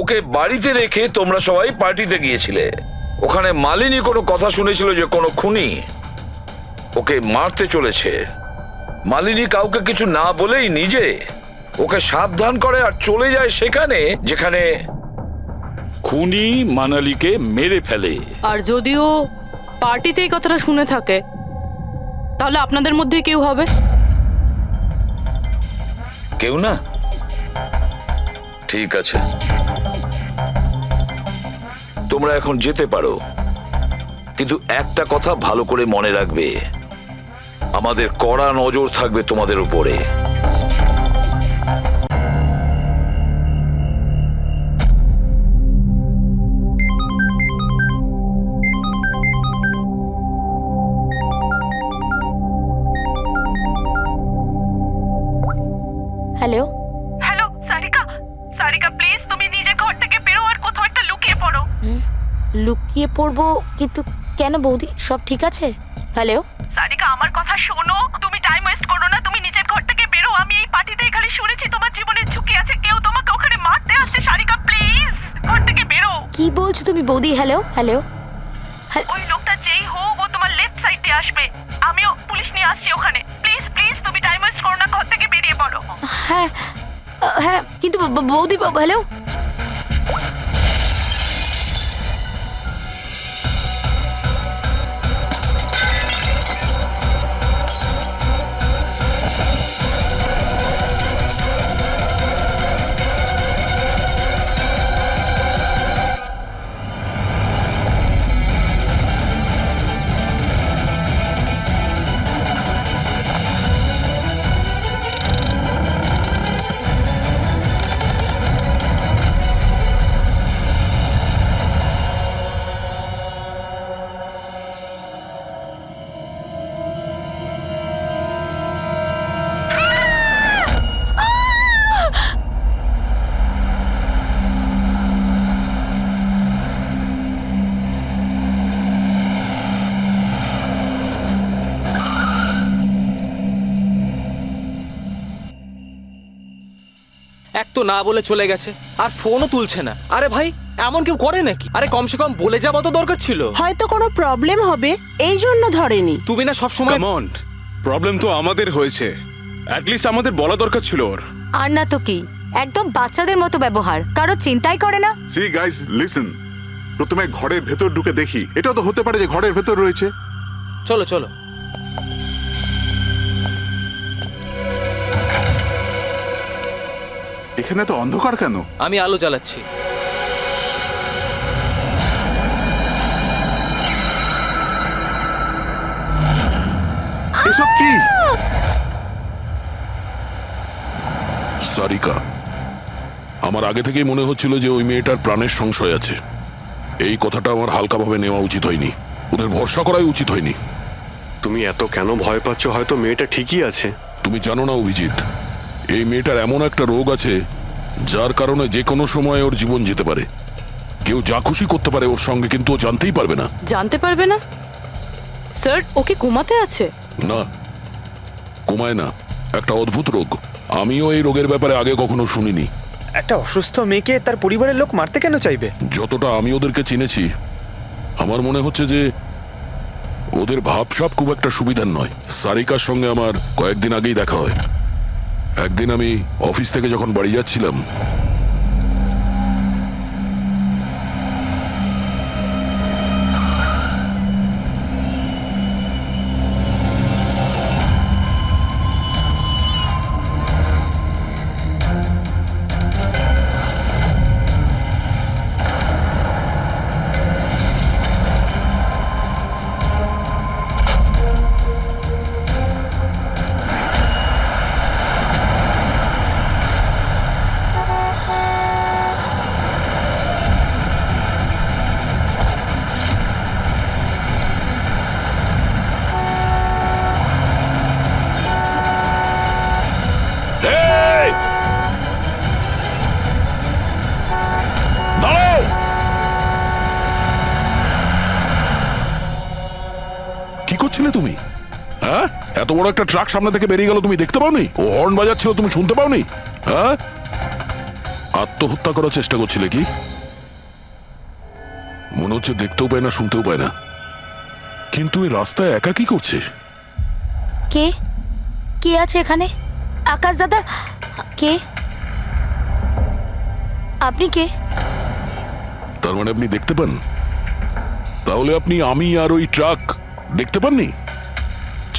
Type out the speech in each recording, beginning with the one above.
ওকে বাড়িতে রেখে তোমরা সবাই পার্টিতে গিয়েছিলে। ওখানে মালিনী কোনো কথা শুনেছিল যে কোনো খুনি ওকে মারতে চলেছে। মালিনী কাউকে কিছু না বলেই নিজে ওকে সাবধান করে আর চলে যায় সেখানে যেখানে খুনি মানালিকে মেরে ফেলে। আর যদিও পার্টিতে এই কথাটা শুনে থাকে তাহলে আপনাদের মধ্যে কেউ হবে? কেউ না? ঠিক আছে, তোমরা এখন যেতে পারো, কিন্তু একটা কথা ভালো করে মনে রাখবে, আমাদের কড়া নজর থাকবে তোমাদের উপরে। Hello hello Sarika, Sarika please তুমি নিজে ঘর থেকে বেরো আর কোথাও একটা লুকিয়ে পড়ো। লুকিয়ে পড়বো? কিন্তু কেন বৌদি, সব ঠিক আছে? হ্যালো সারিকা আমার কথা শোনো, তুমি টাইম ওয়েস্ট করো না, তুমি নিজের ঘর থেকে বেরো। আমি এই পার্টিতে খালি শুনেছি তোমার জীবনের ঝুঁকি আছে, কেউ তোমাকে ওখানে মারতে আসছে। সারিকা প্লিজ ঘর থেকে বেরো। কি বলছো তুমি বৌদি? হ্যালো হ্যালো ওই লোকটা যেই হোক ও তোমার লেফট সাইড দিয়ে আসবে, আমিও পুলিশ নিয়ে আসছি ওখানে। প্লিজ প্লিজ তুমি টাইম ওয়েস্ট করো না, ঘর থেকে বেরিয়ে পড়ো। হ্যাঁ হ্যাঁ, কিন্তু বৌদি হ্যালো এক তো না বলে চলে গেছে আর ফোনও তুলছে না। আরে ভাই এমন কেউ করে নাকি? আরে কমসে কম বলে যাওয়া তো দরকার ছিল। হয়তো কোনো প্রবলেম হবে এই জন্য ধরেনি। তুমি না সব সময় কাম অন, প্রবলেম তো আমাদের হয়েছে, অ্যাট লিস্ট আমাদের বলা দরকার ছিল ওর। আর না তো কি, একদম বাচ্চাদের মতো ব্যবহার, কারো চিন্তাই করে না। সি গাইস লিসেন, প্রথমে ঘরের ভেতর ঢুকে দেখি, এটাও তো হতে পারে যে ঘরের ভেতর রয়েছে। চলো চলো। এখানে তো অন্ধকার কেন? আমি আলো জ্বালাচ্ছি। এসব কি? সারিকা, আমার আগে থেকেই মনে হচ্ছিল যে ওই মেয়েটার প্রাণের সংশয় আছে। এই কথাটা আমার হালকাভাবে নেওয়া উচিত হয়নি, ওদের ভরসা করাই উচিত হয়নি। তুমি এত কেন ভয় পাচ্ছ? হয়তো মেয়েটা ঠিকই আছে। তুমি জানো না অভিজিৎ, এই মেয়েটার এমন একটা রোগ আছে যার কারণে যে কোনো সময় ওর জীবন যেতে পারে। কেউ যা খুশি করতে পারে ওর সঙ্গে, কিন্তু ও জানতেই পারবে না। জানতে পারবে না? স্যার ওকে ঘুমাতে আছে? না, কমায় না, একটা অদ্ভুত রোগ। আমিও এই রোগের ব্যাপারে আগে কখনো শুনিনি। একটা অসুস্থ মেয়েকে তার পরিবারের লোক মারতে কেন চাইবে? যতটা আমি ওদেরকে চিনেছি, আমার মনে হচ্ছে যে ওদের ভাবসাব খুব একটা সুবিধার নয়। সারিকার সঙ্গে আমার কয়েকদিন আগেই দেখা হয়। একদিন আমি অফিস থেকে যখন বাড়ি যাচ্ছিলাম, তুমি হ্যাঁ? এত বড় একটা ট্রাক সামনে থেকে বেরিয়ে গেল, তুমি দেখতে পাওনি? ও হর্ন বাজাচ্ছিল, তুমি শুনতে পাওনি? হ্যাঁ, আত্মহত্যা করার চেষ্টা করছিলে কি? মনে হচ্ছে দেখতেও পায় না, শুনতেও পায় না। কিন্তু এই রাস্তায় একা কি করছে? কে কে আছে এখানে? আকাশ দাদা, কে আপনি? কে? তার মানে আপনি দেখতে পান? তাহলে আপনি আমি আর ওই ট্রাক দেখতে পাননি?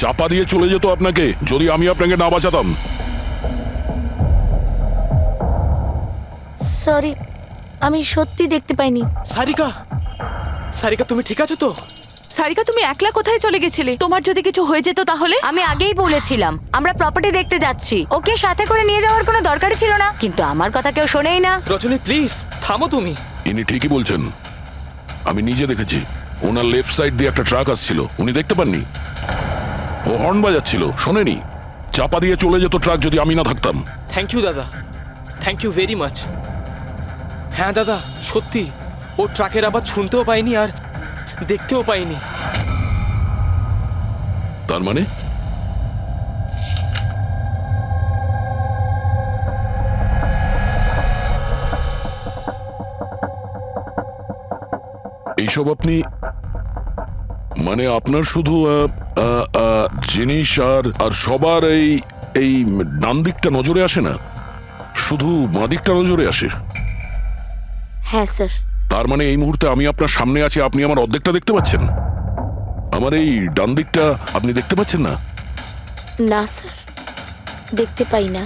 চাপা দিয়ে চলে যেত আপনাকে যদি আমি আপনাকে না বাঁচাতাম। সরি, আমি সত্যি দেখতে পাইনি। সারিকা, সারিকা তুমি ঠিক আছো তো? সারিকা, তুমি একলা কোথায় চলে গেছিলে? তোমার যদি কিছু হয়ে যেত তাহলে? আমি আগেই বলেছিলাম আমরা প্রপার্টি দেখতে যাচ্ছি, ওকে সাথে করে নিয়ে যাওয়ার কোনো দরকারই ছিল না, কিন্তু আমার কথা কেউ শোনেই না। রজনী প্লিজ থামো তুমি। ইনি ঠিকই বলছেন, আমি নিজে দেখেছি। ওনার লেফট সাইড দিয়ে একটা ট্রাক আসছিল, উনি দেখতে পাননি। ও হর্ন বাজাচ্ছিল, শোনেনি। চাপা দিয়ে চলে যেত ট্রাক যদি আমি না থাকতাম। থ্যাংক ইউ দাদা, থ্যাংক ইউ ভেরি মাচ। হ্যাঁ দাদা, সত্যি ও ট্রাকের আবার শুনতেও পাইনি আর দেখতেও পাইনি। তার মানে এইসব আপনি মানে আপনার শুধু জিনিস আর সবার এই এই ডান দিকটা নজরে আসে না, শুধু বাঁ দিকটা নজরে আসে। হ্যাঁ স্যার। তার মানে এই মুহূর্তে আমি আপনার সামনে আছি, আপনি আমার অর্ধেকটা দেখতে পাচ্ছেন, আমার এই ডান দিকটা আপনি দেখতে পাচ্ছেন না? না স্যার, দেখতে পাই না।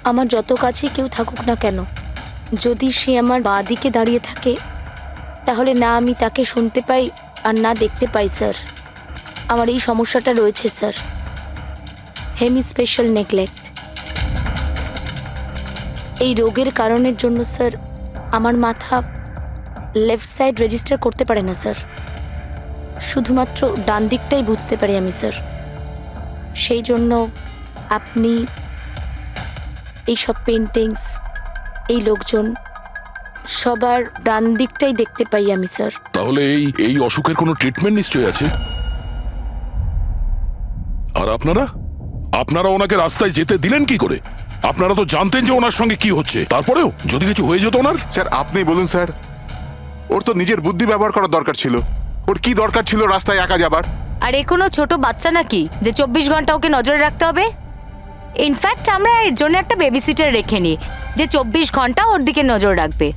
আমার যত কাছে কেউ থাকুক না কেন, যদি সে আমার বাঁ দিকে দাঁড়িয়ে থাকে তাহলে না আমি তাকে শুনতে পাই আর না দেখতে পাই স্যার। আমার এই সমস্যাটা রয়েছে স্যার, হেমিস্পেশাল নেগলেক্ট। এই রোগের কারণের জন্য স্যার আমার মাথা লেফট সাইড রেজিস্টার করতে পারে না স্যার, শুধুমাত্র ডান দিকটাই বুঝতে পারি আমি স্যার। সেই জন্য আপনি এইসব পেন্টিংস, এই লোকজন, সবার ডান দিকটাই দেখতে পাই আমি স্যার। তাহলে এই এই অসুখের কোনো ট্রিটমেন্ট নিশ্চয়ই আছে। আর আপনারা আপনারা ওনাকে রাস্তায় যেতে দিলেন কি করে? আপনারা তো জানতেন যে ওনার সঙ্গে কি হচ্ছে, তারপরেও যদি কিছু হয়ে যেত ওনার। স্যার আপনি বলুন স্যার, ওর তো নিজের বুদ্ধি ব্যবহার করার দরকার ছিল। ওর কি দরকার ছিল রাস্তায় একা যাবার? আর এ কোনো ছোট বাচ্চা নাকি যে 24 ঘন্টা ওকে নজরে রাখতে হবে? ইনফ্যাক্ট আমরা এর জন্য একটা বেবি সিটার রেখে নিই যে 24 ঘন্টা ওর দিকে নজর রাখবে।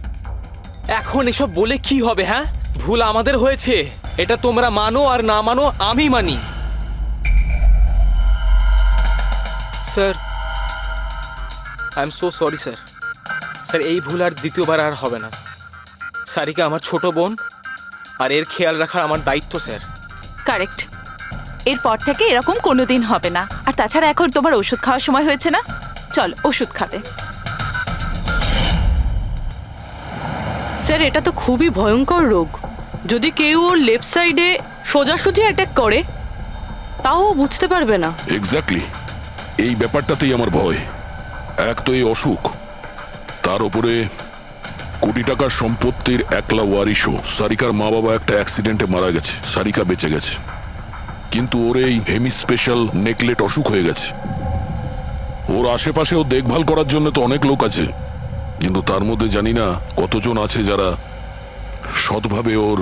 এখন এসব বলে কি হবে? হ্যাঁ, ভুল আমাদের হয়েছে, এটা তোমরা মানো আর না মানো আমি মানি। Sir I am so sorry sir. Sir এই ভুল আর দ্বিতীয়বার আর হবে না। সারিকা আমার ছোট বোন, আর এর খেয়াল রাখার আমার দায়িত্ব স্যার। কারেক্ট, এরপর থেকে এরকম কোনোদিন হবে না। আর তাছাড়া এখন তোমার ওষুধ খাওয়ার সময় হয়েছে না, চল ওষুধ খাবে। স্যার এটা তো খুবই ভয়ঙ্কর রোগ। যদি কেউ ওর লেফট সাইডে সোজাসুজি অ্যাটাক করে তাও ও বুঝতে পারবে না। এক্স্যাক্টলি, এই ব্যাপারটাতেই আমার ভয়। এক তো এই অসুখ, তার উপরে কোটি টাকার সম্পত্তির একলা ওয়ারিশও। সারিকার মা বাবা একটা অ্যাক্সিডেন্টে মারা গেছে, সারিকা বেঁচে গেছে, কিন্তু ওর এই হেমিস্পেশাল নেকলেট অসুখ হয়ে গেছে। ওর আশেপাশেও দেখভাল করার জন্য তো অনেক লোক আছে, কিন্তু তার মধ্যে জানি না কতজন আছে যারা সৎভাবে ওর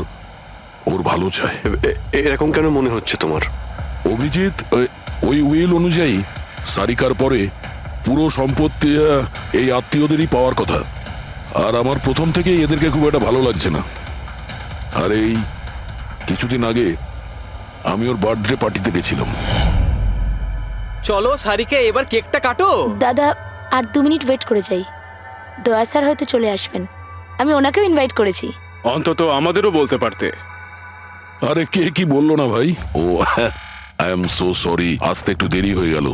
ওর ভালো চায়। এরকম কেন মনে হচ্ছে তোমার? অভিজিৎ, ওই উইল অনুযায়ী সারিকার পরে পুরো সম্পত্তি এই আত্মীয়দেরই পাওয়ার কথা। আর আমার প্রথম থেকেই এদেরকে খুব একটা ভালো লাগছে না। আর এই কিছুদিন আগে আমি ওর বার্থডে পার্টিতে গেছিলাম। চলো সারিকা, এবার কেকটা কাটো। দাদা আর 2 মিনিট ওয়েট করে যাই, দয়া স্যার হয়তো চলে আসবেন, আমি ওনাকেও ইনভাইট করেছি। অন্তত আমাদেরও বলতে পারতে। আরে কে কি বললো না ভাই? Oh I am so sorry, আসতে একটু দেরি হয়ে গেল।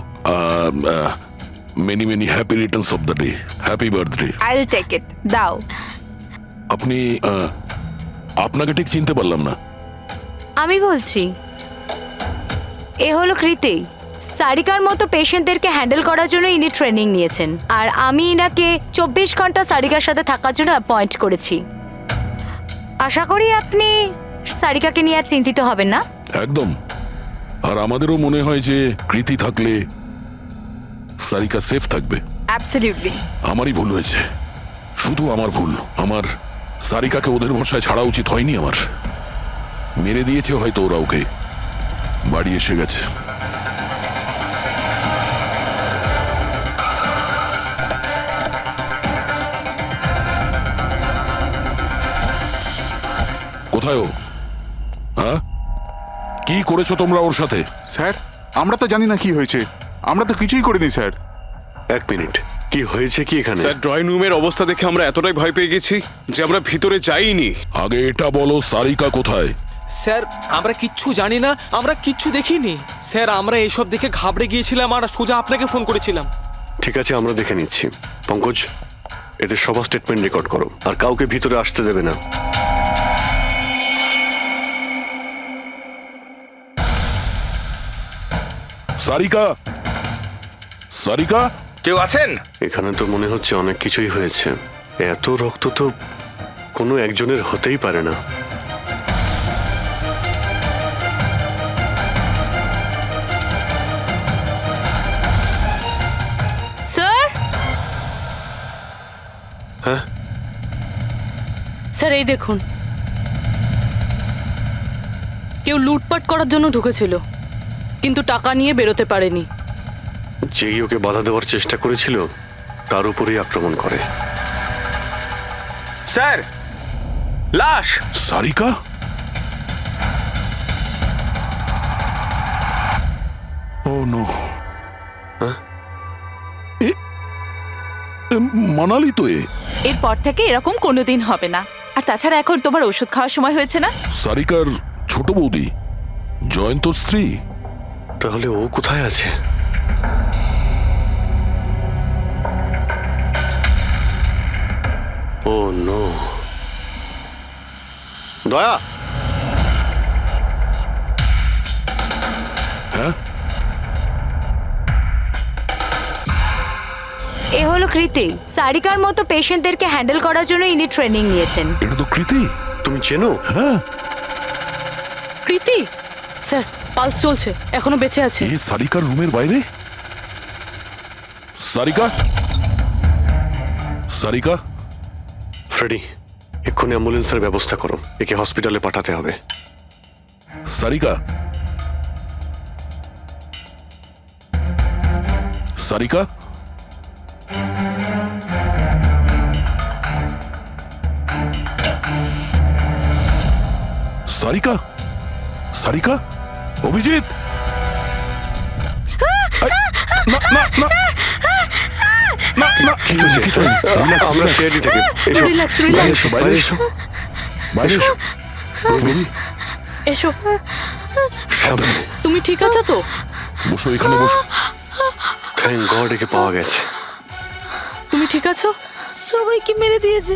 Many many happy returns of the day, happy birthday. I will take it, দাও। আপনি আপনাকে ঠিক চিনতে পারলাম না। আমি বলছি, এ হলো কৃতি। সারিকার মতো পেশেন্টদেরকে হ্যান্ডেল করার জন্য ইনি ট্রেনিং নিয়েছেন, আর আমি ইনাকে 24 ঘন্টা সারিকার সাথে থাকার জন্য অ্যাপয়েন্ট করেছি। আশা করি আপনি সারিকাকে নিয়ে আর চিন্তিত হবেন না। একদম। আর আমাদেরও মনে হয় যে কৃতি থাকলে সারিকা সেফ থাকবে। অ্যাবসলিউটলি। আমারই ভুল হয়েছে, শুধু আমার ভুল। আমার সারিকাকে ওদের ভরসায় ছাড়া উচিত হয়নি আমার। মেরে দিয়েছে হয়তো ওরা ওকে। বাড়ি এসে গেছে। কোথায় ও? হ্যাঁ, কি করেছো তোমরা ওর সাথে? স্যার আমরা তো জানি না কি হয়েছে, আমরা তো কিছুই করিনি স্যার। এক মিনিট, কি হয়েছে কি এখানে? স্যার ড্রয়িং রুমের অবস্থা দেখে আমরা এতটাই ভয় পেয়ে গেছি যে আমরা ভিতরে যাইনি। আগে এটা বলো, সারিকা কোথায়? স্যার আমরা কিচ্ছু জানি না, আমরা কিচ্ছু দেখিনি স্যার। আমরা এইসব দেখে ঘাবড়ে গিয়েছিলাম আর সোজা আপনাকে ফোন করেছিলাম। ঠিক আছে, আমরা দেখে নিচ্ছি। পঙ্কজ, এদের সবার স্টেটমেন্ট রেকর্ড করো, আর কাউকে ভিতরে আসতে দেবে না। সারিকা, সারিকা, কেউ আছেন? এখানে তো মনে হচ্ছে অনেক কিছুই হয়েছে। এত রক্ত তো কোনো একজনের হতেই পারে না। স্যার, হ্যাঁ, স্যার এই দেখুন, কেউ লুটপাট করার জন্য ঢুকেছিল কিন্তু টাকা নিয়ে বেরোতে পারেনি। যেই ওকে বাধা দেওয়ার চেষ্টা করেছিল তার উপরেই আক্রমণ করে। স্যার, লাশ। সারিকা? ও নো। মানালি তো এ। এরপর থেকে এরকম কোনোদিন হবে না। আর তাছাড়া এখন তোমার ওষুধ খাওয়ার সময় হয়েছে না? সারিকার ছোট বৌদি, জয়ন্তর স্ত্রী। তাহলে ও কোথায় আছে? ও নো। দয়া, হ্যাঁ, এ হলো কৃতি। সারিকার মতো পেশেন্টদেরকে হ্যান্ডেল করার জন্য ইনি ট্রেনিং নিয়েছেন। এটা তো কৃতি। তুমি চেনো? হ্যাঁ, কৃতি স্যার, পালস চলছে, এখনো বেঁচে আছে। এ সারিকার রুমের বাইরে। সারিকা, সারিকা, ফ্রেডি, এক্ষুনি অ্যাম্বুলেন্সের ব্যবস্থা করো, একে হসপিটালে পাঠাতে হবে। সারিকা, সারিকা, সারিকা, সারিকা, অভিজিৎ। না না না না না, কিছু নেই, কিছু নেই। Relax, আমরা relax. সিআইডি থেকে। এসো, রিল্যাক্স, বাইরে রিল্যাক্স, এসো, বাইরে এসো, বাইরে এসো। রবি, এসো। সাবধানে। তুমি ঠিক আছো তো? বসো, এখানে বসো। থ্যাংক গড, একে পাওয়া গেছে। তুমি ঠিক আছো? সবাইকে মেরে দিয়েছে,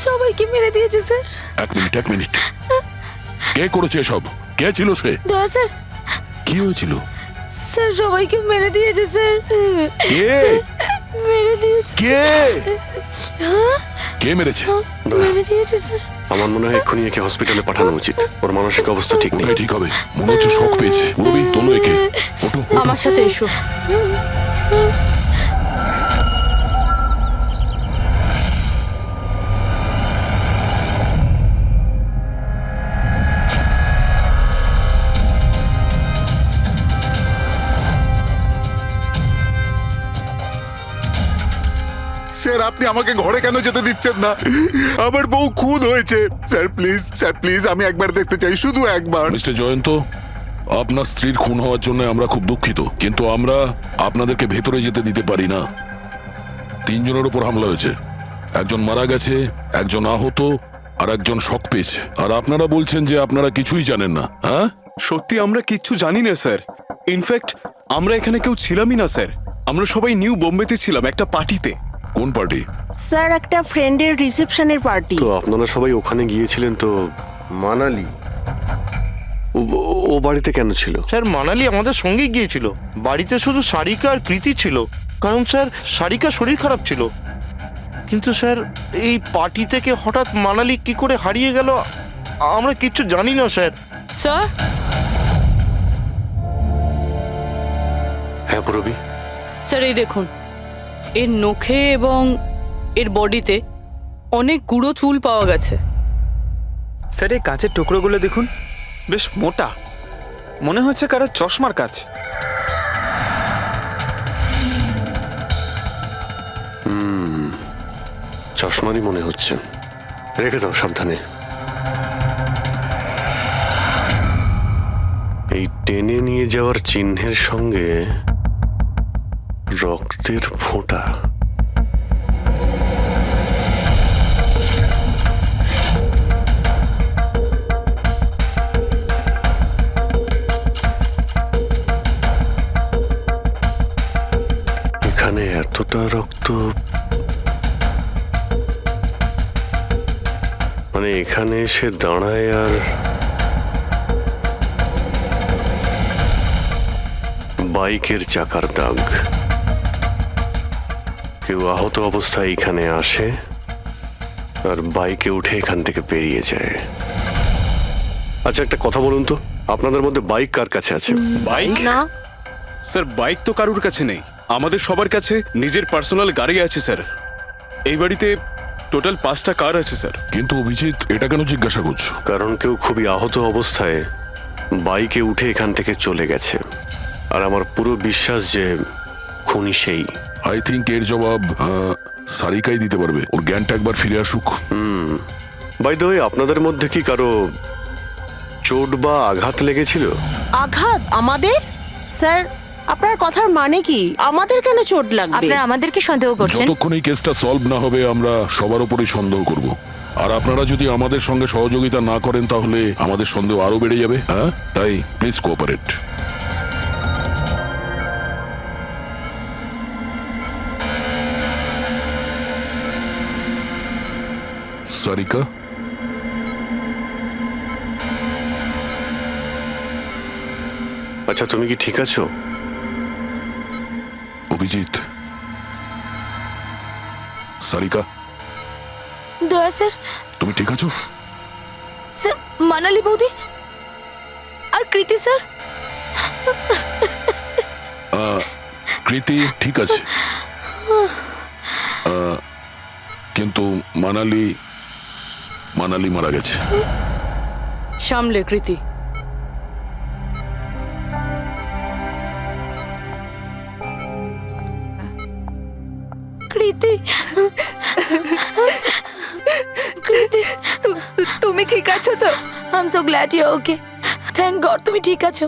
সবাইকে মেরে দিয়েছে স্যার। এক মিনিট, এক মিনিট। কে করেছে এসব? কে ছিল সে? দয়া স্যার, কি হয়েছিল? স্যার সবাইকে মেরে দিয়েছে স্যার, কে? মেরে দিয়েছে, কে? কে মেরেছে? মেরে দিয়েছে স্যার। আমার মনে হয় এক্ষুনি একে হসপিটালে পাঠানো উচিত। ওর মানসিক অবস্থা ঠিক নেই। ওটাই ঠিক হবে, মনে হচ্ছে শক পেয়েছে। রবি, তোলো একে। ওঠো, ওঠো। আমার সাথে এসো। স্যার আপনি আমাকে ঘরে কেন যেতে দিচ্ছেন না? আমার বউ খুন হয়েছে। স্যার প্লিজ, স্যার প্লিজ, আমি একবার দেখতে চাই, শুধু একবার। মিস্টার জয়ন্ত, আপনার স্ত্রীর খুন হওয়ার জন্য আমরা খুব দুঃখিত, কিন্তু আমরা আপনাদেরকে ভেতরে যেতে দিতে পারি না। 3 জনের উপর হামলা হয়েছে, একজন মারা গেছে, একজন আহত, আর একজন শক পেয়েছে। আর আপনারা বলছেন যে আপনারা কিছুই জানেন না। হ্যাঁ, সত্যি আমরা কিচ্ছু জানি না স্যার। ইনফ্যাক্ট আমরা এখানে কেউ ছিলামই না স্যার। আমরা সবাই নিউ বোম্বেতে ছিলাম একটা পার্টিতে। কোন পার্টি? স্যার একটা ফ্রেন্ডের রিসেপশনের পার্টি। তো আপনারা সবাই ওখানে গিয়েছিলেন তো? মানালি ও বাড়িতে কেন ছিল? স্যার, মানালি আমাদের সঙ্গেই গিয়েছিল। বাড়িতে শুধু সারিকা আর কৃতি ছিল, কারণ স্যার সারিকার শরীর খারাপ ছিল। কিন্তু স্যার এই পার্টি থেকে হঠাৎ মানালি কি করে হারিয়ে গেল আমরা কিচ্ছু জানি না স্যার। স্যার, হ্যাঁ রবি। স্যার এই দেখুন, এর নখে এবং এর বডিতে অনেক গুঁড়ো চুল পাওয়া গেছে। স্যার এই কাঁচের টুকরোগুলো দেখুন, বেশ মোটা, মনে হচ্ছে কারো চশমার কাজ। চশমারই মনে হচ্ছে। রেখে দাও সাবধানে। এই টেনে নিয়ে যাওয়ার চিহ্নের সঙ্গে রক্তের ফোঁটা। এখানে এতটা রক্ত, মানে এখানে এসে দাঁড়ায় আর বাইকের চাকার দাগ। কেউ আহত অবস্থায় এখানে আসে আর বাইকে উঠে এখান থেকে বেরিয়ে যায়। আচ্ছা একটা কথা বলুন তো, আপনাদের মধ্যে বাইক কার কাছে আছে? বাইক? না স্যার বাইক তো কারুর কাছে নেই, আমাদের সবার কাছে নিজের পার্সোনাল গাড়ি আছে স্যার। এই বাড়িতে টোটাল 5টা কার আছে স্যার। কিন্তু অভিজিৎ, এটা কেন জিজ্ঞাসা করছো? কারণ কেউ খুবই আহত অবস্থায় বাইকে উঠে এখান থেকে চলে গেছে, আর আমার পুরো বিশ্বাস যে খুনি সেই। আই থিঙ্ক এর জবাব সারিকাই দিতে পারবে। ওর জ্ঞানটা একবার ফিরে আসুক। বাই দ্য ওয়ে, আপনাদের মধ্যে কি কারো চোট বা আঘাত লেগেছিল? আঘাত আমাদের? স্যার আপনার কথার মানে কি? আমাদের কেন চোট লাগবে? আপনারা আমাদেরকে সন্দেহ করছেন? যতক্ষণ এই কেসটা সলভ না হবে আমরা সবার উপরেই সন্দেহ করব। আর আপনারা যদি আমাদের সঙ্গে সহযোগিতা না করেন তাহলে আমাদের সন্দেহ আরো বেড়ে যাবে। হ্যাঁ, তাই প্লিজ কোঅপারেট। সারিকা, আচ্ছা তুমি কি ঠিক আছো? অভিজিৎ, সারিকা, দয়া স্যার। তুমি ঠিক আছো? স্যার মানালি বৌদি আর কৃতি স্যার। কৃতি ঠিক আছে, কিন্তু মানালি মারা গেছে। সামলে কৃতি। কৃতি, কৃতি তুমি ঠিক আছো তো? I am so glad you okay. Thank god তুমি ঠিক আছো।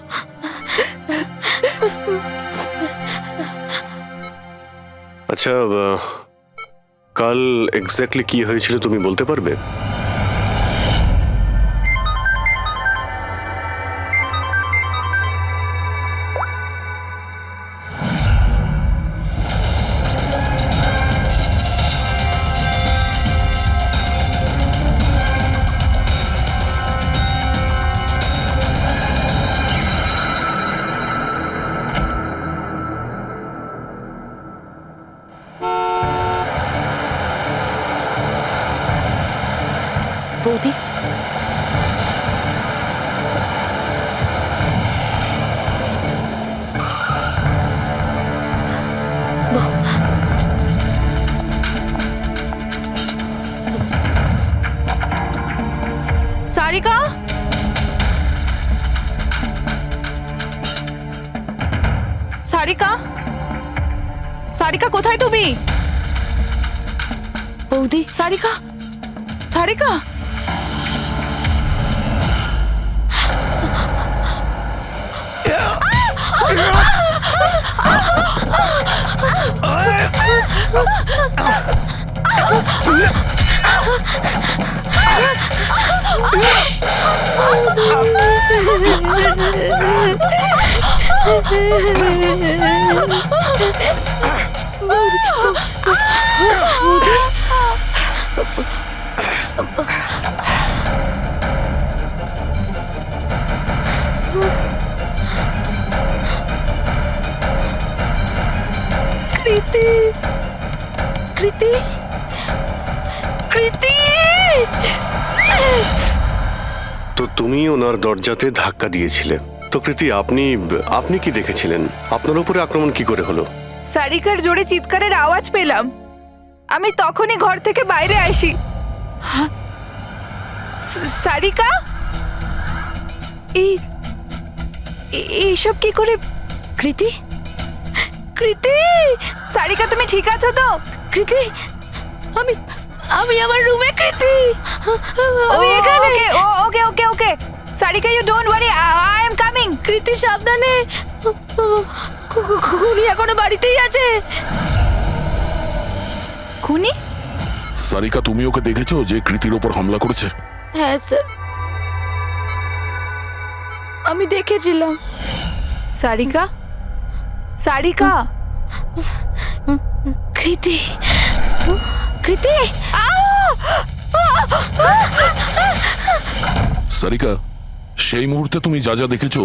আচ্ছা কাল এক্স্যাক্টলি কি হয়েছিল তুমি বলতে পারবে? বৌদি সারিকা, সারিকা, সারিকা কোথায় তুমি? বৌদি সারিকা, সারিকা, কৃতি, কৃতি, কৃতি। তো তুমি ওনার দরজাতে ধাক্কা দিয়েছিলে। তো কৃতি, আপনি কি দেখেছিলেন? আপনার উপরে আক্রমণ কি করে হলো? সারিকার জোরে চিৎকারের আওয়াজ পেলাম। আমি তখনই ঘর থেকে বাইরে আসি। হ্যাঁ? সারিকা, এইসব কি করে? কৃতি, কৃতি, সারিকা তুমি ঠিক আছো তো? কৃতি, আমি আমি আমার রুমে। কৃতি, আমি এখানে। Okay okay okay Sarika, you don't worry, I am coming. Kriti সাবধানে, খুনি এখনো বাড়িতেই আছে। খুনি? সারিকা, তুমি ওকে দেখেছো যে কৃতির ওপর হামলা করেছে? হ্যাঁ স্যার, আমি দেখেছিলাম। সারিকা, সারিকা, কৃতি, কৃতি, সারিকা, সেই মুহূর্তে তুমি যা যা দেখেছো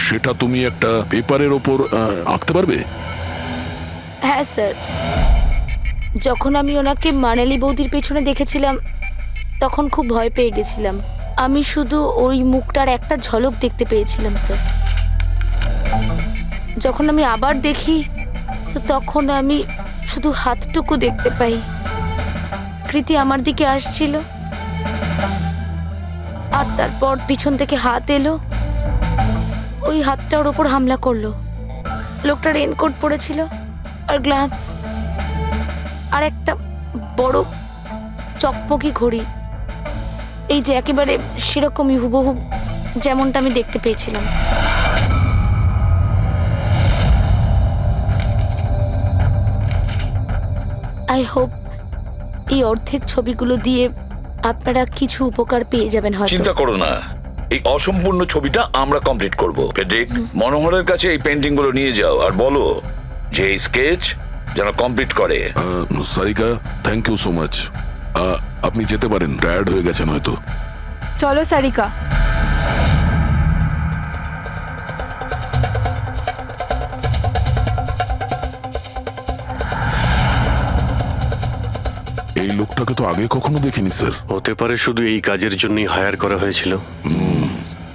সেটা তুমি একটা পেপারের ওপর আঁকতে পারবে? হ্যাঁ স্যার, যখন আমি ওনাকে মানালি বৌদির পেছনে দেখেছিলাম তখন খুব ভয় পেয়ে গেছিলাম। আমি শুধু ওই মুখটার একটা ঝলক দেখতে পেয়েছিলাম স্যার। যখন আমি আবার দেখি তো তখন আমি শুধু হাতটুকু দেখতে পাই। কৃতি আমার দিকে আসছিল আর তারপর পিছন থেকে হাত এলো, ওই হাতটা ওর ওপর হামলা করলো। লোকটা রেনকোট পরেছিল আর গ্লাভস আর একটা বড় চকমকি ঘড়ি, এই যে একেবারে সেরকমই হুবহু যেমনটা আমি দেখতে পেয়েছিলাম। আই হোপ এই অর্ধেক ছবিগুলো দিয়ে আপনারা কিছু উপকার পেয়ে যাবেন হয়তো। চিন্তা করো না, এই অসম্পূর্ণ ছবিটা আমরা কমপ্লিট করব। ফেডরিক, মনোহরের কাছে এই পেন্টিং গুলো নিয়ে যাও আর বলো যে এই স্কেচ যেন কমপ্লিট করে। Sarika, thank you so much. আপনি যেতে পারেন, টায়ার্ড হয়ে গেছেন হয়তো। চলো সারিকা। এই লোকটাকে তো আগে কখনো দেখিনি স্যার। হতে পারে শুধু এই কাজের জন্যই হায়ার করা হয়েছিল।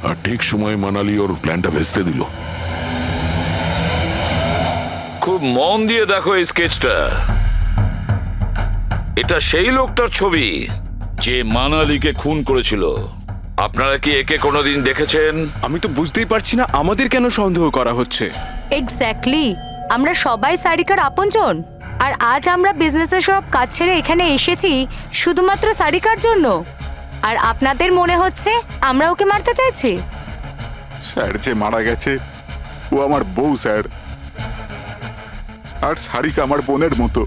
আর ঠিক সময়ে মানালি ওর প্ল্যানটা ভেস্তে দিল। খুব মন দিয়ে দেখো এই স্কেচটা। এটা সেই লোকটার ছবি যে মানালিকে খুন করেছিল। আপনারা কি একে কোনোদিন দেখেছেন? আমি তো বুঝতেই পারছি না আমাদের কেন সন্দেহ করা হচ্ছে। এক্স্যাক্টলি, আমরা সবাই সারিকার আপনজন, আর আজ আমরা বিজনেসের সব কাজ ছেড়ে এখানে এসেছি শুধুমাত্র সারিকার জন্য। আর আপনাদের মনে হচ্ছে আমরা ওকে মারতে চাইছি? স্যার যে মারা গেছে ও আমার বউ স্যার, আর সারিকা আমার বোনের মতো।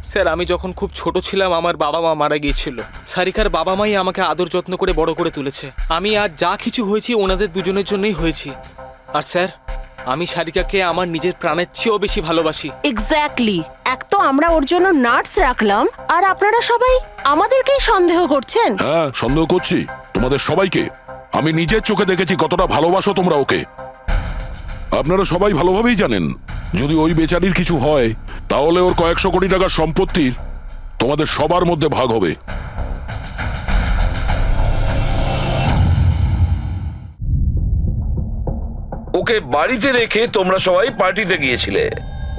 স্যার, আমি যখন খুব ছোট ছিলাম আমার বাবা মা মারা গিয়েছিল। সারিকার বাবা মাই আমাকে আদর যত্ন করে বড় করে তুলেছে। আমি আজ যা কিছু হয়েছি ওনাদের দুজনের জন্যই হয়েছি। আর স্যার, আমি সারিকাকে আমার নিজের প্রাণের চেয়েও বেশি ভালোবাসি। এক্স্যাক্টলি, এক তো আমরা ওর জন্য নার্স রাখলাম, আর আপনারা সবাই আমাদেরকেই সন্দেহ করছেন। হ্যাঁ, সন্দেহ করছি তোমাদের সবাইকে। আমি নিজের চোখে দেখেছি কতটা ভালোবাসো তোমরা ওকে। আপনারা সবাই ভালোভাবেই জানেন যদি ওই বেচারির কিছু হয় তাহলে ওর কয়েকশো কোটি টাকার সম্পত্তির তোমাদের সবার মধ্যে ভাগ হবে। ওকে বাড়িতে রেখে তোমরা সবাই পার্টিতে গিয়েছিলে।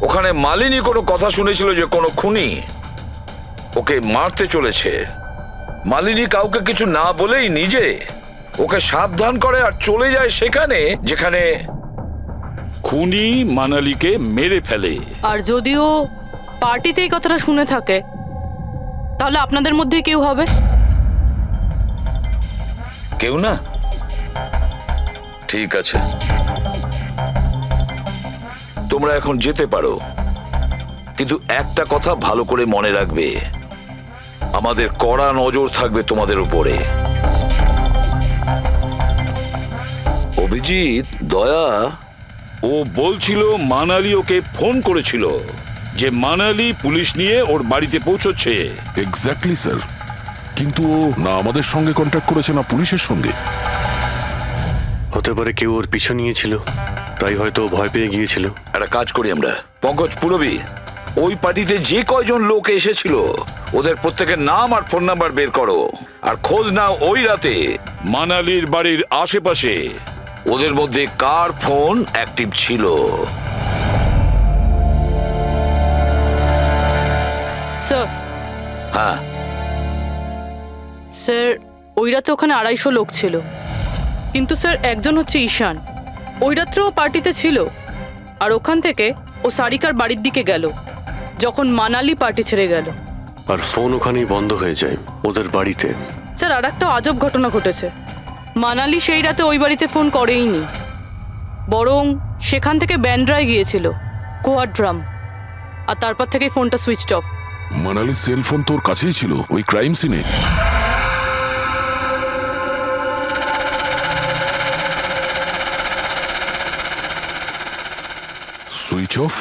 ওখানে মালিনী কোনো কথা শুনেছিল যে কোনো খুনি ওকে মারতে চলেছে। মালিনী কাউকে কিছু না বলেই নিজে ওকে সাবধান করে আর চলে যায় সেখানে যেখানে খুনি মানালিকে মেরে ফেলে। আর যদিও পার্টিতে এই কথাটা শুনে থাকে তাহলে আপনাদের মধ্যে কেউ হবে? কেউ না? ঠিক আছে, তোমরা এখন যেতে পারো, কিন্তু একটা কথা ভালো করে মনে রাখবে, আমাদের কড়া নজর থাকবে তোমাদের উপরে। অভিজিৎ, দয়া, ও বলছিল মানালি ওকে ফোন করেছিল যে মানালি পুলিশ নিয়ে ওর বাড়িতে পৌঁছচ্ছে। এক্স্যাক্টলি স্যার, কিন্তু ও না আমাদের সঙ্গে কন্ট্যাক্ট করেছে না পুলিশের সঙ্গে। হতে পারে কেউ ওর পিছু নিয়েছিল, তাই হয়তো ভয় পেয়ে গিয়েছিল। একটা কাজ করি আমরা, পঙ্কজ, পুরবী, ওই পার্টিতে যে কয়জন লোক এসেছিল ওদের প্রত্যেকের নাম আর ফোন নাম্বার বের করো আর খোঁজ নাও ওই রাতে মানালির বাড়ির আশেপাশে ওদের মধ্যে কার ফোন অ্যাক্টিভ ছিল। হ্যাঁ, স্যার ওই রাতে ওখানে 250 লোক ছিল, কিন্তু স্যার একজন হচ্ছে ঈশান, ওই রাত্রেও পার্টিতে ছিল। আর ওখান থেকে ও সারিকার বাড়ির দিকে গেল যখন মানালি পার্টি ছেড়ে গেল। আর ফোন ওখানেই বন্ধ হয়ে যায় ওদের বাড়িতে। স্যার আর একটা আজব ঘটনা ঘটেছে, মানালি সেই রাতে ওই বাড়িতে ফোন করেইনি, বরং সেখান থেকে ব্যান্ড্রায় গিয়েছিল কোয়াড্রাম, আর তারপর থেকে ফোনটা সুইচড অফ। মানালির সেল ফোন তোর কাছেই ছিল ওই ক্রাইম সিনে? Switch off?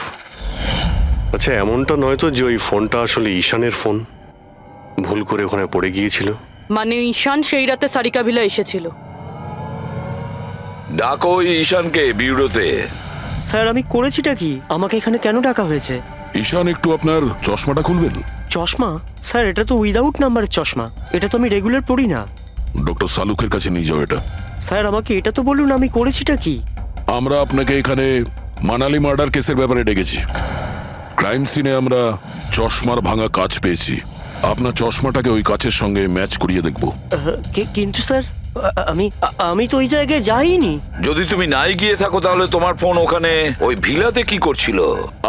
আচ্ছা, এমনটা নয় তো যে ওই ফোনটা আসলে ঈশানের ফোন, ভুল করে ওখানে পড়ে গিয়েছিল? মানে ঈশান সেই রাতে সারিকা ভিলা এসেছিল। ডাকো ওই ঈশানকে বিউরোতে। স্যার আমি করেছিটা কি? আমাকে এখানে কেন ডাকা হয়েছে? ঈশান, একটু আপনার চশমাটা খুলবেন? চশমা? স্যার এটা তো উইদাউট নাম্বারের চশমা, এটা তো আমি রেগুলার পড়ি না। ডক্টর সালুকের কাছে নিয়ে যাও এটা। স্যার আমাকে এটা তো বলুন আমি করেছিটা কি? আমরা আপনাকে এখানে মানালি মার্ডার কেসের ব্যাপারে ডেকেছি। ক্রাইম সিনে আমরা চশমার ভাঙা কাঁচ পেয়েছি, আপনার চশমাটাকে ওই কাচের সঙ্গে ম্যাচ করিয়ে দেখব। কিন্তু স্যার আমি তো ওই জায়গায় যাইনি। যদি তুমি নাই গিয়ে থাকো তাহলে তোমার ফোন ওখানে ওই ভিলাতে কি করছিল?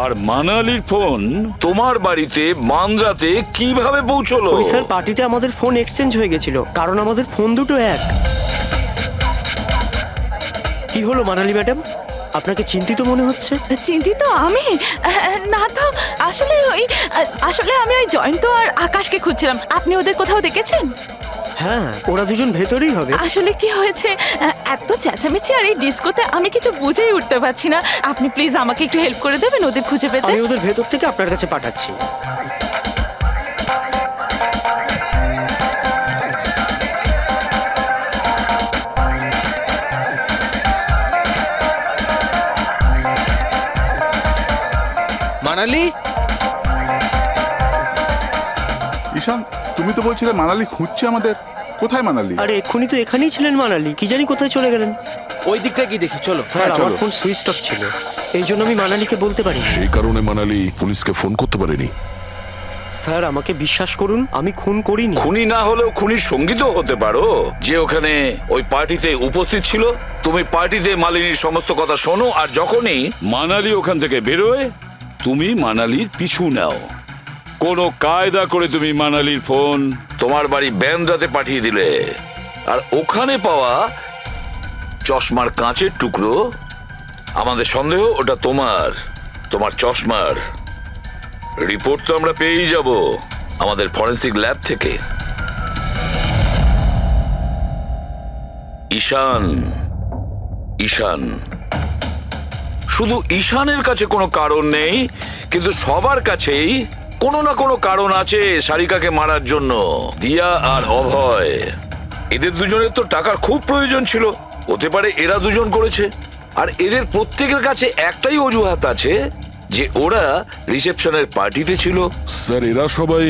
আর মানালির ফোন তোমার বাড়িতে মান্দ্রাতে কিভাবে পৌঁছলো? ওই স্যার পার্টিতে আমাদের ফোন এক্সচেঞ্জ হয়ে গেছিল, কারণ আমাদের ফোন দুটো এক। কি হলো মানালি ম্যাডাম, আপনাকে চিন্তিত মনে হচ্ছে? চিন্তিত আমি? না তো, আসলে আমি ওই জয়ন্ত আর আকাশকে খুঁজছিলাম। আপনি ওদের কোথাও দেখেছেন? হ্যাঁ, ওরা দুজন ভেতরেই হবে। আসলে কি হয়েছে, এত চেঁচামেচি আর এই ডিস্কোতে আমি কিছু বুঝেই উঠতে পারছি না। আপনি প্লিজ আমাকে একটু হেল্প করে দেবেন ওদের খুঁজে পেতে? আমি ওদের ভেতর থেকে আপনার কাছে পাঠাচ্ছি। মানালি, ঈশান, তুমি তো বলছিলে মানালি খুঁজছে আমাদের। কোথায় মানালি? আরে এক্ষুনি তো এখানেই ছিলেন মানালি, কি জানি কোথায় চলে গেলেন। ওই দিকটা কি দেখি, চলো। স্যার আমার ফোন সুইচ অফ ছিল, এই জন্য আমি মানালিকে বলতে পারি। সেই কারণে মানালি পুলিশকে ফোন করতে পারেনি। স্যার আমাকে বিশ্বাস করুন, আমি খুন করিনি। খুনি না হলেও খুনির সঙ্গী তো হতে পারো, যে ওখানে ওই পার্টিতে উপস্থিত ছিল। তুমি পার্টিতে মালিনীর সমস্ত কথা শোনো, আর যখনই মানালি ওখান থেকে বেরোয় তুমি মানালির পিছু নাও। কোনো কায়দা করে তুমি মানালির ফোন তোমার বাড়ি ব্যান্দ্রাতে পাঠিয়ে দিলে, আর ওখানে পাওয়া চশমার কাঁচের টুকরো, আমাদের সন্দেহ ওটা তোমার চশমার। রিপোর্ট তো আমরা পেয়েই যাব আমাদের ফরেন্সিক ল্যাব থেকে। ঈশান, শুধু ঈশানের কাছে কোনো কারণ নেই, কিন্তু সবার কাছেই কোনো না কোনো কারণ আছে সারিকাকে মারার জন্য। দিয়া আর অভয়, এদের দুজনের তো টাকার খুব প্রয়োজন ছিল, হতে পারে এরা দুজন করেছে। আর এদের প্রত্যেকের কাছে একটাই অজুহাত আছে, যে ওরা রিসেপশনের পার্টিতে ছিল। স্যার এরা সবাই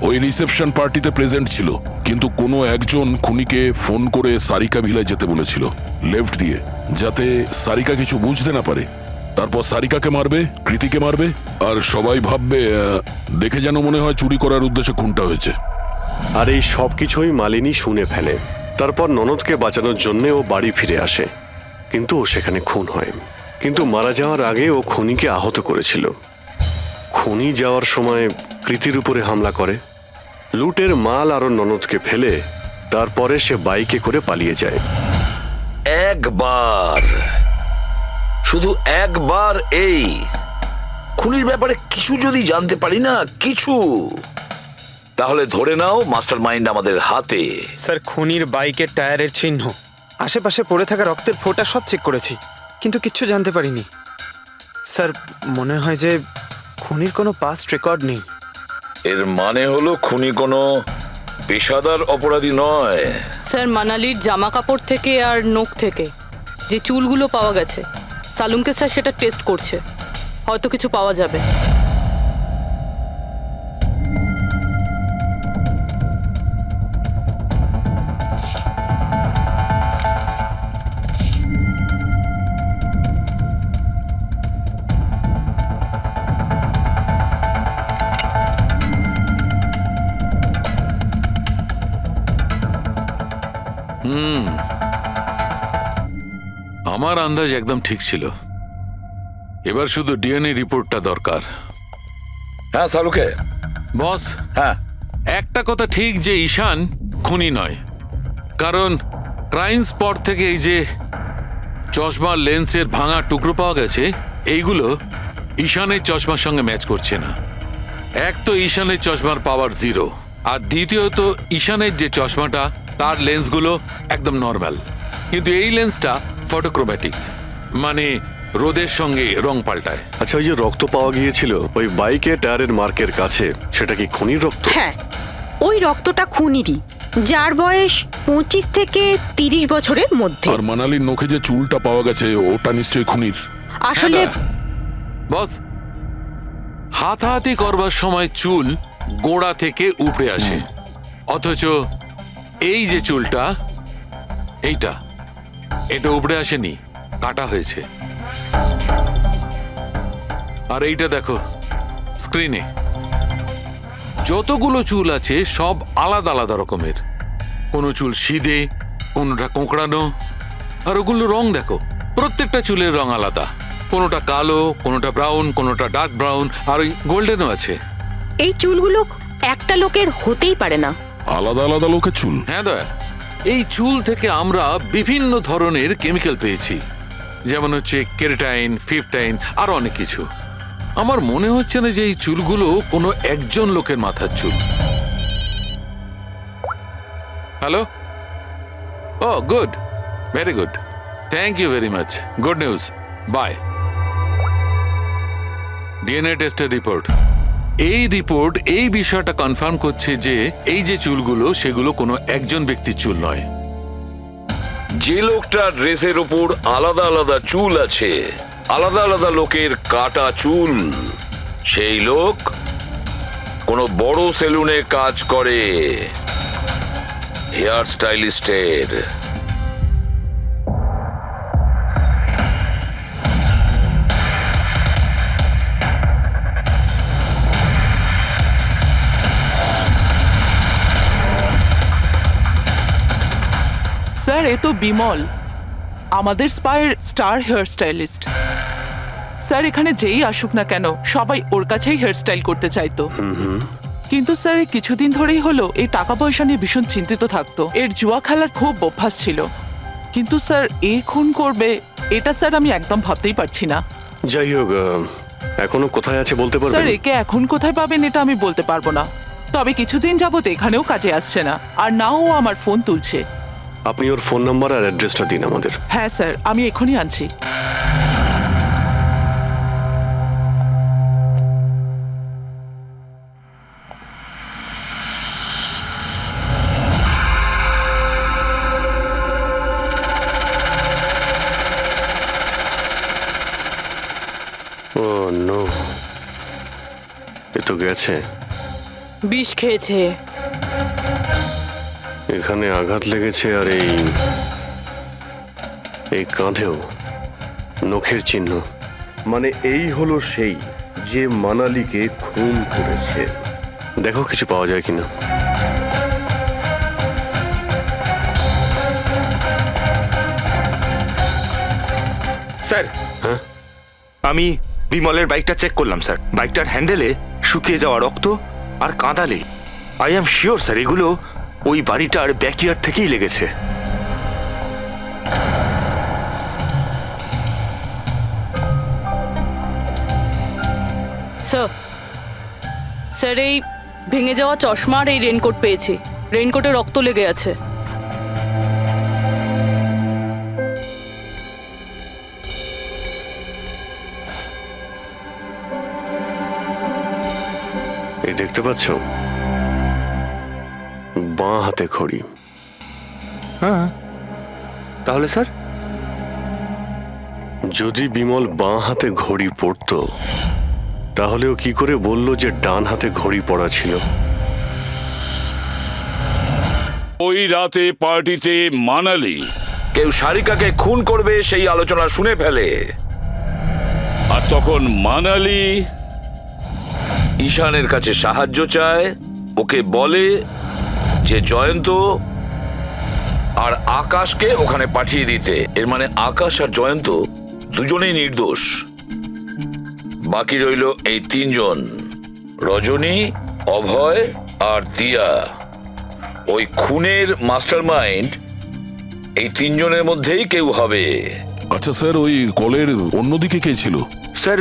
ওই রিসেপশন পার্টিতে প্রেজেন্ট ছিল, কিন্তু কোনো একজন খুনিকে ফোন করে সারিকা ভিলায় যেতে বলেছিল লেফট দিয়ে, যাতে সারিকা কিছু বুঝতে না পারে। তারপর সারিকাকে মারবে, কৃতিকে মারবে, আর সবাই ভাববে দেখে যেন মনে হয় চুরি করার উদ্দেশ্যে খুনটা হয়েছে। আর এই সব কিছুই মালিনী শুনে ফেলে। তারপর ননদকে বাঁচানোর জন্য ও বাড়ি ফিরে আসে, কিন্তু ও সেখানে খুন হয়। কিন্তু মারা যাওয়ার আগে ও খুনিকে আহত করেছিল। খুনি যাওয়ার সময় কৃতির উপরে হামলা করে, লুটের মাল আর ননদকে ফেলে তারপরে সে বাইকে করে পালিয়ে যায়। শুধু একবার এই খুনির ব্যাপারে কিছু যদি জানতে পারি না, কিছু, তাহলে ধরে নাও মাস্টার মাইন্ড আমাদের হাতে। স্যার খুনির বাইকের টায়ারের চিহ্ন, আশেপাশে পড়ে থাকা রক্তের ফোঁটা সব চেক করেছি, কিন্তু কিচ্ছু জানতে পারিনি। স্যার মনে হয় যে খুনির কোনো পাস্ট রেকর্ড নেই। এর মানে হলো খুনি কোনো পেশাদার অপরাধী নয়। স্যার মানালির জামা কাপড় থেকে আর নখ থেকে যে চুলগুলো পাওয়া গেছে, সালুমকে স্যার সেটা টেস্ট করছে, হয়তো কিছু পাওয়া যাবে। আমার আন্দাজ একদম ঠিক ছিল। এবার শুধু ডিএনএ রিপোর্টটা দরকার। হ্যাঁ সালুকে। বস, হ্যাঁ, একটা কথা ঠিক যে ঈশান খুনি নয়, কারণ ক্রাইম স্পট থেকে এই যে চশমার লেন্সের ভাঙা টুকরো পাওয়া গেছে, এইগুলো ঈশানের চশমার সঙ্গে ম্যাচ করছে না। এক তো ঈশানের চশমার পাওয়ার 0, আর দ্বিতীয়ত ঈশানের যে চশমাটা তার লেন্সগুলো একদম নর্মাল, কিন্তু এই লেন্সটা ফটোক্রোম্যাটিক, মানে রোদের সঙ্গে রং পাল্টায়। আচ্ছা, ওই যে রক্ত পাওয়া গিয়েছিল ওই বাইকে টায়ারের মার্কের কাছে, সেটা কি খুনির রক্ত? হ্যাঁ, ওই রক্তটা খুনিরই, যার বয়স 25 থেকে 30 বছরের মধ্যে। আর মানালির নখে যে চুলটা পাওয়া গেছে ওটা নিশ্চয়ই খুনির। আসলে বস, হাতাহাতি করবার সময় চুল গোড়া থেকে উপড়ে আসে, অথচ এই যে চুলটা, এটা উপড়ে আসেনি, কাটা হয়েছে। আর এইটা দেখো স্ক্রিনে, যতগুলো চুল আছে সব আলাদা আলাদা রকমের। কোনো চুল সিধে, কোনোটা কোঁকড়ানো, আর ওগুলো রং দেখো, প্রত্যেকটা চুলের রং আলাদা। কোনোটা কালো, কোনোটা ব্রাউন, কোনোটা ডার্ক ব্রাউন, আর ওই গোল্ডেনও আছে। এই চুলগুলো একটা লোকের হতেই পারে না। আলাদা আলাদা লোকের চুল? হ্যাঁ দয়া, এই চুল থেকে আমরা বিভিন্ন ধরনের কেমিক্যাল পেয়েছি, যেমন হচ্ছে কেরাটিন, ফিফটাইন, আর অনেক কিছু। আমার মনে হচ্ছে না যে এই চুলগুলো কোনো একজন লোকের মাথার চুল। Hello, oh good, very good, thank you very much, good news, bye. DNA টেস্টের রিপোর্ট, এই রিপোর্ট এই বিষয়টা কনফার্ম করছে যে এই যে চুলগুলো সেগুলো কোনো একজন ব্যক্তির চুল নয়। যে লোকটার ড্রেসের উপর আলাদা আলাদা চুল আছে, আলাদা আলাদা লোকের কাটা চুল, সেই লোক কোনো বড় সেলুনে কাজ করে, হেয়ার স্টাইলিস্টের। স্যার, এ তো বিমল, আমাদের স্পায়ের স্টার হেয়ার স্টাইলিস্ট। স্যার, এখানে যেই আসুক না কেন সবাই ওর কাছেই হেয়ার স্টাইল করতে চাইতো। কিন্তু স্যার, এই কিছুদিন ধরেই হলো এই টাকা পয়সা নিয়ে ভীষণ চিন্তিত থাকতো। এর জুয়া খেলার খুব অভ্যাস ছিল। কিন্তু স্যার, এ খুন করবে এটা স্যার আমি একদম ভাবতেই পারছি না। যাই হোক, এখনো কোথায় আছে বলতে স্যার, পারবেন? একে এখন কোথায় পাবেন এটা আমি বলতে পারবো না, তবে কিছুদিন যাবত এখানেও কাজে আসছে না, আর নাও ও আমার ফোন তুলছে। আপনি ওর ফোন নাম্বার আর অ্যাড্রেসটা দিন আমাদের। হ্যাঁ স্যার, আমি এখনই আনছি। ও নো, এ তো গেছে। বিষ খেয়েছে। এখানে আঘাত লেগেছে, আর এই কাঁধেও নখের চিহ্ন। মানে এই হলো সেই যে মানালিকে খুন করেছে। দেখো কিছু পাওয়া যায় কিনা। স্যার, হ্যাঁ, আমি বিমলের বাইকটা চেক করলাম স্যার। বাইকটার হ্যান্ডেলে শুকিয়ে যাওয়া রক্ত আর কাঁদালে আই এম শিওর স্যার এগুলো ওই বাড়িটার ব্যাকইয়ার্ড থেকেই লেগেছে। স্যার, এই ভেঙে যাওয়া চশমা আর এই রেনকোট পেয়েছি। রেনকোটে রক্ত লেগে আছে। এই দেখতে পাচ্ছ, বাঁ হাতে ঘড়ি। হ্যাঁ, তাহলে স্যার যদি বিমল বাঁ হাতে ঘড়ি পরতো তাহলে ও কি করে বললো যে ডান হাতে ঘড়ি পরা ছিল? ওই রাতে পার্টিতে মানালি কেউ সারিকাকে খুন করবে সেই আলোচনা শুনে ফেলে, আর তখন মানালি ঈশানের কাছে সাহায্য চায়। ওকে বলে যে জয়ন্ত আর আকাশকে ওখানে পাঠিয়ে দিতে। এর মানে আকাশ আর জয়ন্ত দুজনেই নির্দোষ। বাকি রইল এই তিনজন, রজনী, অভয় আর দিয়া। ওই খুনের মাস্টারমাইন্ড এই তিনজনের মধ্যেই কেউ হবে। আচ্ছা স্যার, ওই কলের অন্যদিকে কে ছিল? স্যার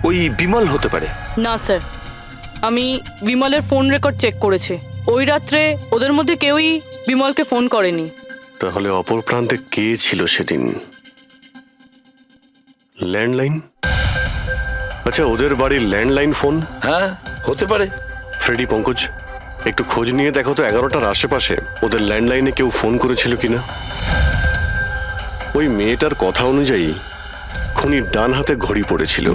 ওই বিমল হতে পারে। না স্যার, আমি বিমলের ফোন রেকর্ড চেক করেছি। ওই রাত্রে ওদের মধ্যে কেউই বিমলকে ফোন করেনি। তাহলে অপর প্রান্তে কে ছিল সেদিন? ল্যান্ডলাইন? আচ্ছা, ওদের বাড়ির ল্যান্ডলাইন ফোন? হ্যাঁ, হতে পারে। ফ্রেডি, পঙ্কজ, একটু খোঁজ নিয়ে দেখো তো 11টার আশেপাশে ওদের ল্যান্ডলাইনে কেউ ফোন করেছিল কিনা। ওই মেয়েটার কথা অনুযায়ী খুনির ডান হাতে ঘড়ি পড়েছিল,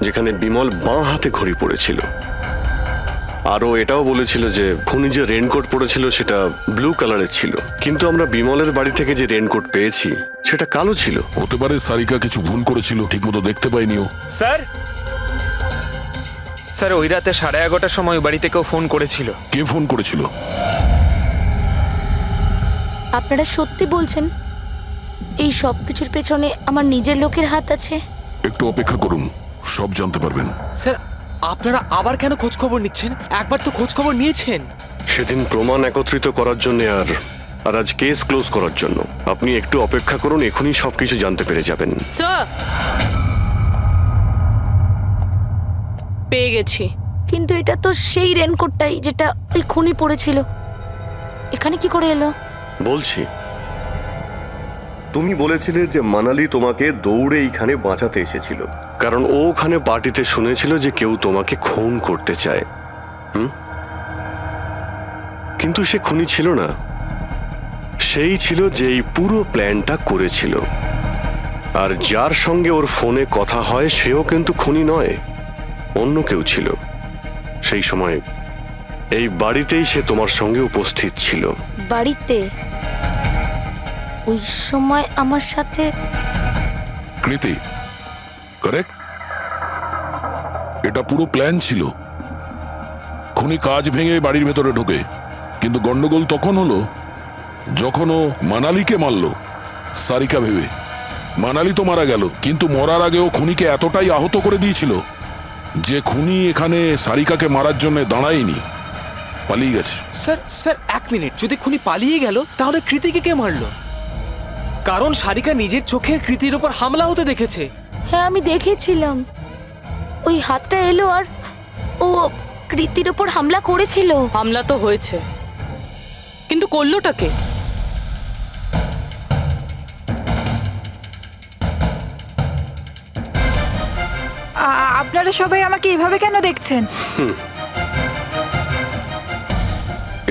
যেখানে বিমল বাঁ হাতে ঘড়ি পড়েছিল। আরও এটাও বলেছিল যে খুনি যে রেনকোট পরেছিল সেটা ব্লু কালারের ছিল, কিন্তু আমরা বিমলের বাড়ি থেকে যে রেনকোট পেয়েছি সেটা কালো ছিল। হতে পারে সারিকা কিছু ভুল করেছিল, ঠিকমতো দেখতে পাইনি ও। স্যার, স্যার ওই রাতে 11:30টার সময় বাড়িতে কেউ ফোন করেছিল। কে ফোন করেছিল? আপনারা সত্যি বলছেন এই সব কিছুর পেছনে আমার নিজের লোকের হাত আছে? একটু অপেক্ষা করুন, সব জানতে পারবেন। স্যার, আপনারা আবার কেন খোঁজ খবর নিচ্ছেন? একবার তো খোঁজ খবর নিয়েছেন। সেদিন প্রমাণ একত্রিত করার জন্য আর আজ কেস ক্লোজ করার জন্য। আপনি একটু অপেক্ষা করুন, এখনই সবকিছু জানতে পেরে যাবেন। স্যার, পেয়ে গেছি। কিন্তু এটা তো সেই রেনকোটটাই যেটা ওই খুনি পড়েছিল। এখানে কি করে এলো? বলছি, তুমি বলেছিলে যে মানালি তোমাকে দৌড়ে এইখানে বাঁচাতে এসেছিল। কারণ ও ওখানে পার্টিতে শুনেছিল যে কেউ তোমাকে খুন করতে চায়। কিন্তু সে খুনি ছিল না, সেই ছিল যে এই পুরো প্ল্যানটা করেছিল। আর যার সঙ্গে ওর ফোনে কথা হয় সেও কিন্তু খুনি নয়, অন্য কেউ ছিল। সেই সময় এই বাড়িতেই সে তোমার সঙ্গে উপস্থিত ছিল। বাড়িতে? ওই সময় আমার সাথে কৃতি, কারেক্ট? এটা পুরো প্ল্যান ছিল। খুনি কাজ ভেঙে বাড়ির ভেতরে ঢোকে, কিন্তু গন্ডগোল তখন হলো যখন ও মানালিকে মারলো সারিকা ভেবে। মানালি তো মারা গেল, কিন্তু মরার আগে ও খুনিকে এতটাই আহত করে দিয়েছিল যে খুনি এখানে সারিকাকে মারার জন্য দাঁড়ায়নি, পালিয়ে গেছে। স্যার স্যার 1 মিনিট, যদি খুনি পালিয়ে গেল তাহলে কৃতিকে কে মারলো? কারণ সারিকা নিজের চোখে কৃতির উপর হামলা হতে দেখেছে। হ্যাঁ, আমি দেখেছিলাম। ওই হাতটা এলো আর ও কৃতির উপর হামলা করেছিল। হামলা তো হয়েছে, কিন্তু করলোটা কে? আপনারা সবাই আমাকে এভাবে কেন দেখছেন?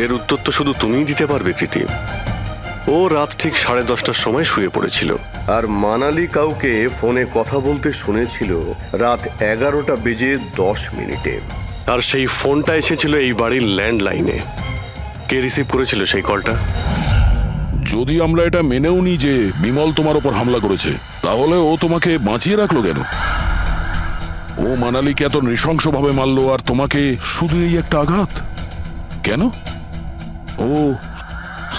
এর উত্তর তো শুধু তুমিই দিতে পারবে কৃতি। ও রাত ঠিক 10:30টার সময় শুয়ে পড়েছিল। আর মানালি কাউকে ফোনে কথা বলতে শুনেছিল রাত 11:10 আর সেই ফোনটা এসেছিল এই বাড়ির ল্যান্ডলাইনে। কে রিসিভ করেছিল সেই কলটা? যদি আমরা এটা মেনেও নিই যে বিমল তোমার ওপর হামলা করেছে, তাহলে ও তোমাকে বাঁচিয়ে রাখলো কেন? ও মানালিকে এত নৃশংসভাবে মারলো, আর তোমাকে শুধু এই একটা আঘাত কেন? ও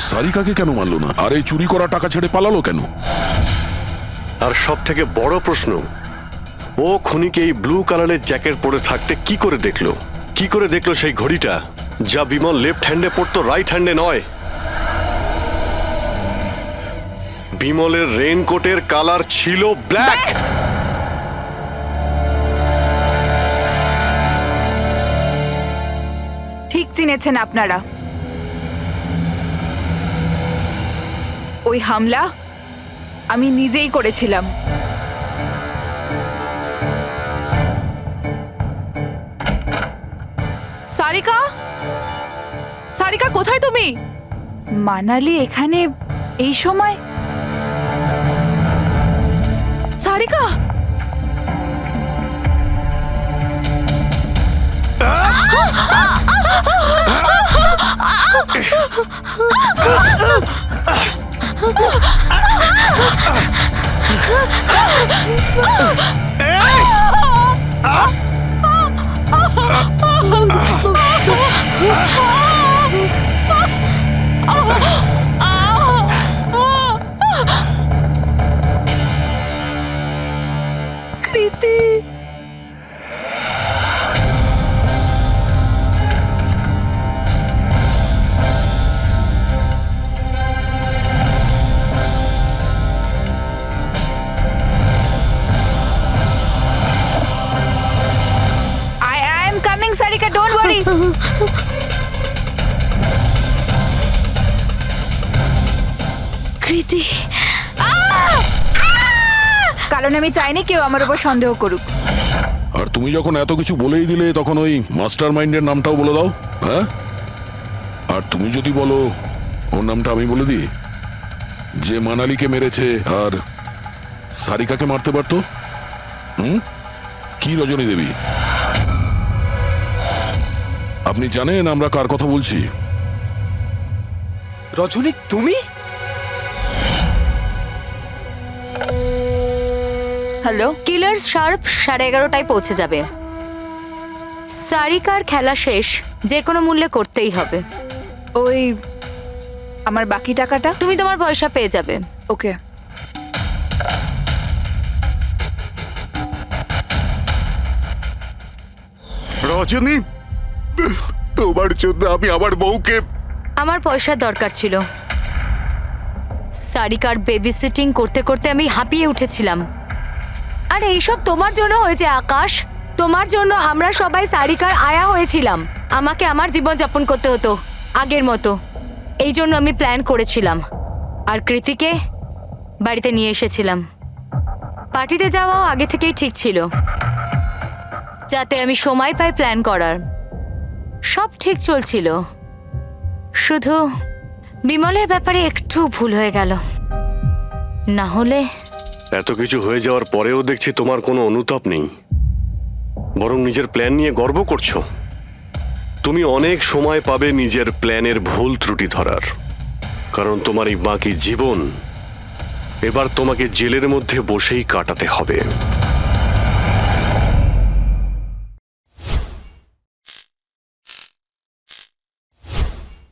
সারিকাকে কেন মারলো না? আর এই চুরি করা টাকা ছেড়ে পালালো কেন? আর সব থেকে বড় প্রশ্ন, ও খুনিকে এই ব্লু কালারের জ্যাকেট পরে থাকতে কি করে দেখলো? কি করে দেখলো সেই ঘড়িটা, যা বিমল লেফট হ্যান্ডে পড়তো, রাইট হ্যান্ডে নয়? বিমলের রেইনকোটের কালার ছিল ব্ল্যাক। ঠিক চিনেছেন আপনারা। ওই হামলা আমি নিজেই করেছিলাম। সারিকা, সারিকা কোথায় তুমি? মানালি এখানে এই সময়? সারিকা, কৃতি। I am coming, Sarika, don't worry. কৃতি, কারণ আমি চাইনি কেউ আমার উপর সন্দেহ করুক। আর তুমি যখন এত কিছু বলেই দিলে তখন ওই মাস্টার মাইন্ডের নামটাও বলে দাও। হ্যাঁ, আর তুমি যদি বলো ওর নামটা আমি বলে দিই, যে মানালিকে মেরেছে আর সারিকাকে মারতে পারতো। কি রজনী দেবী, আপনি জানেন আমরা কার কথা বলছি? রজনী, তুমি? হ্যালো, কিলার শার্প 11:30টায় পৌঁছে যাবে। সারিকার খেলা শেষ, যে কোনো মূল্যে করতেই হবে। ওই আমার বাকি টাকাটা? তুমি তোমার পয়সা পেয়ে যাবে। ওকে। রজনী, তোমার জন্য আমি আমার বউকে... আমার পয়সার দরকার ছিল। সারিকার বেবি সিটিং করতে করতে আমি হাঁপিয়ে উঠেছিলাম। আর এইসব তোমার জন্য হয়েছে আকাশ। তোমার জন্য আমরা সবাই সারিকার আয়া হয়েছিলাম। আমাকে আমার জীবন যাপন করতে হতো আগের মতো। এই জন্য আমি প্ল্যান করেছিলাম আর কৃতিকে বাড়িতে নিয়ে এসেছিলাম। পার্টিতে যাওয়াও আগে থেকেই ঠিক ছিল, যাতে আমি সময় পাই প্ল্যান করার। সব ঠিক চলছিল, শুধু বিমলের ব্যাপারে একটু ভুল হয়ে গেল। না হলে... এত কিছু হয়ে যাওয়ার পরেও দেখছি তোমার কোনো অনুতাপ নেই, বরং নিজের প্ল্যান নিয়ে গর্ব করছো। তুমি অনেক সময় পাবে নিজের প্ল্যানের ভুল ত্রুটি ধরার, কারণ তোমার এই বাকি জীবন এবার তোমাকে জেলের মধ্যে বসেই কাটাতে হবে।